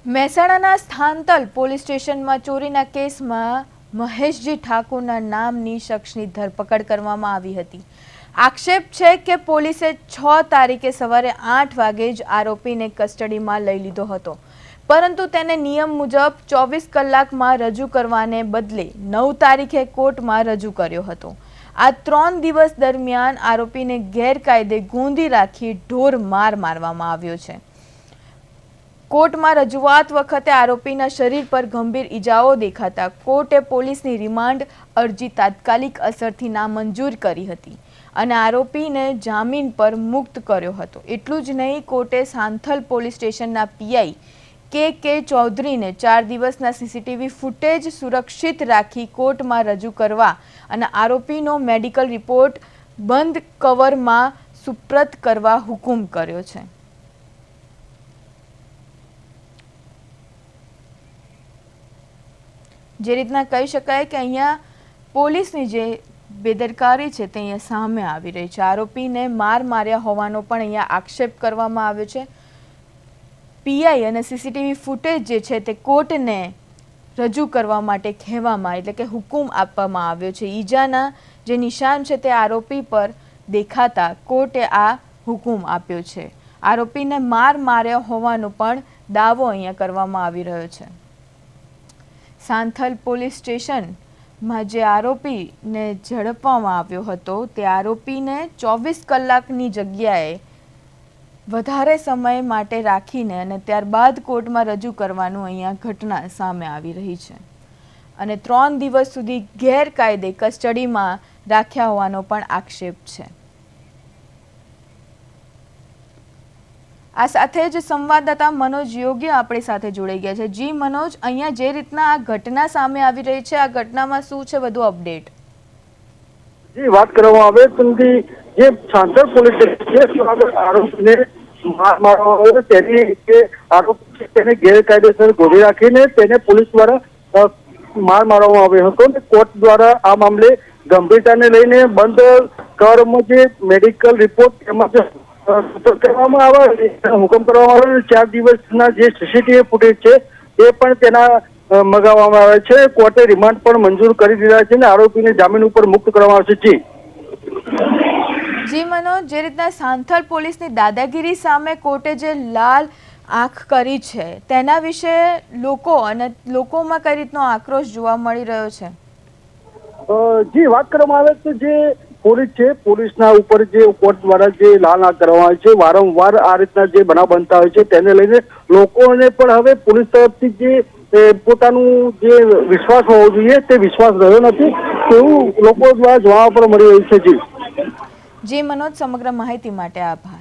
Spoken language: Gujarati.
મહેસાણાના સ્થાંતલ પોલીસ સ્ટેશનમાં ચોરીના કેસમાં મહેશજી ઠાકોરના નામની શખ્સની ધરપકડ કરવામાં આવી હતી। આક્ષેપ છે કે પોલીસે 6 તારીખે સવારે 8 વાગે જ આરોપીને કસ્ટડીમાં લઈ લીધો હતો, પરંતુ તેને નિયમ મુજબ 24 કલાકમાં રજૂ કરવાને બદલે 9 તારીખે કોર્ટમાં રજૂ કર્યો હતો। આ 3 દિવસ દરમિયાન આરોપીને ગેરકાયદે ગોંધી રાખી ઢોર માર મારવામાં આવ્યો છે। કોર્ટમાં રજૂઆત વખતે આરોપીના શરીર પર ગંભીર ઈજાઓ દેખાતા કોર્ટે પોલીસની રિમાન્ડ અરજી તાત્કાલિક અસરથી નામંજૂર કરી હતી અને આરોપીને જામીન પર મુક્ત કર્યો હતો। એટલું જ નહીં, કોર્ટે સાંથલ પોલીસ સ્ટેશનના પીઆઈ કે ચૌધરીને 4 દિવસના સીસીટીવી ફૂટેજ સુરક્ષિત રાખી કોર્ટમાં રજૂ કરવા અને આરોપીનો મેડિકલ રિપોર્ટ બંધ કવરમાં સુપ્રત કરવા હુકમ કર્યો છે। જે રીતના કહી શકાય કે અહીંયા પોલીસની જે બેદરકારી છે તે અહીંયા સામે આવી રહી છે। આરોપીને માર માર્યા હોવાનો પણ અહીંયા આક્ષેપ કરવામાં આવ્યો છે। પીઆઈ અને સીસીટીવી ફૂટેજ જે છે તે કોર્ટને રજૂ કરવા માટે કહેવામાં એટલે કે હુકમ આપવામાં આવ્યો છે। ઈજાના જે નિશાન છે તે આરોપી પર દેખાતા કોર્ટે આ હુકમ આપ્યો છે। આરોપીને માર માર્યો હોવાનો પણ દાવો અહીંયા કરવામાં આવી રહ્યો છે। સાંથલ પોલીસ સ્ટેશનમાં જે આરોપીને ઝડપવામાં આવ્યો હતો તે આરોપીને 24 કલાકની જગ્યાએ વધારે સમય માટે રાખીને અને ત્યારબાદ કોર્ટમાં રજૂ કરવાનું અહીંયા ઘટના સામે આવી રહી છે અને 3 દિવસ સુધી ગેરકાયદે કસ્ટડીમાં રાખ્યા હોવાનો પણ આક્ષેપ છે। આ સાથે જ સંવાદદાતા મનોજ યોગ્ય આપણી સાથે જોડાઈ ગયા છે। જી મનોજ, અહીંયા જે રીતના આ ઘટના સામે આવી રહી છે, આ ઘટનામાં શું છે વધુ અપડેટ? જી, વાત કરવામાં આવે તો જે સાંથલ પોલીસ આરોપીને માર મારવામાં આવ્યો તેની કે આરોપી તેને ગેરકાયદેસર ગોળી રાખીને તેને પોલીસ દ્વારા માર મારવામાં આવ્યો હતો અને કોર્ટ દ્વારા આ મામલે ગંભીરતાને લઈને બંધ કવરમાં જે મેડિકલ રિપોર્ટ એમાં કરવામાં આવે હુકમ કરવામાં આવે। 4 દિવસના જે સીસીટીવી ફૂટેજ છે એ પણ તેના મગાવવામાં આવે છે। કોર્ટે રિમાન્ડ પણ મંજૂર કરી દીધા છે અને આરોપીને જામીન ઉપર મુક્ત કરવામાં આવશે। જી મનોજ, જે રીતના સાંથલ પોલીસની દાદાગીરી સામે કોર્ટે જે લાલ આંખ કરી છે તેના વિશે લોકોમાં કઈ રીતનો આક્રોશ જોવા મળી રહ્યો છે? જી, વાત કરવામાં આવે તો જે પોલીસ છે, પોલીસના ઉપર જે કોર્ટ દ્વારા જે લાલ આંખ કરવામાં આવે છે, વારંવાર આ રીતના જે બનાવ બનતા હોય છે તેને લઈને લોકોને પણ હવે પોલીસ તરફથી જે પોતાનું જે વિશ્વાસ હોવો જોઈએ તે વિશ્વાસ રહ્યો નથી તેવું લોકો દ્વારા જોવા પણ મળી રહ્યું છે। જી મનોજ, સમગ્ર માહિતી માટે આભાર।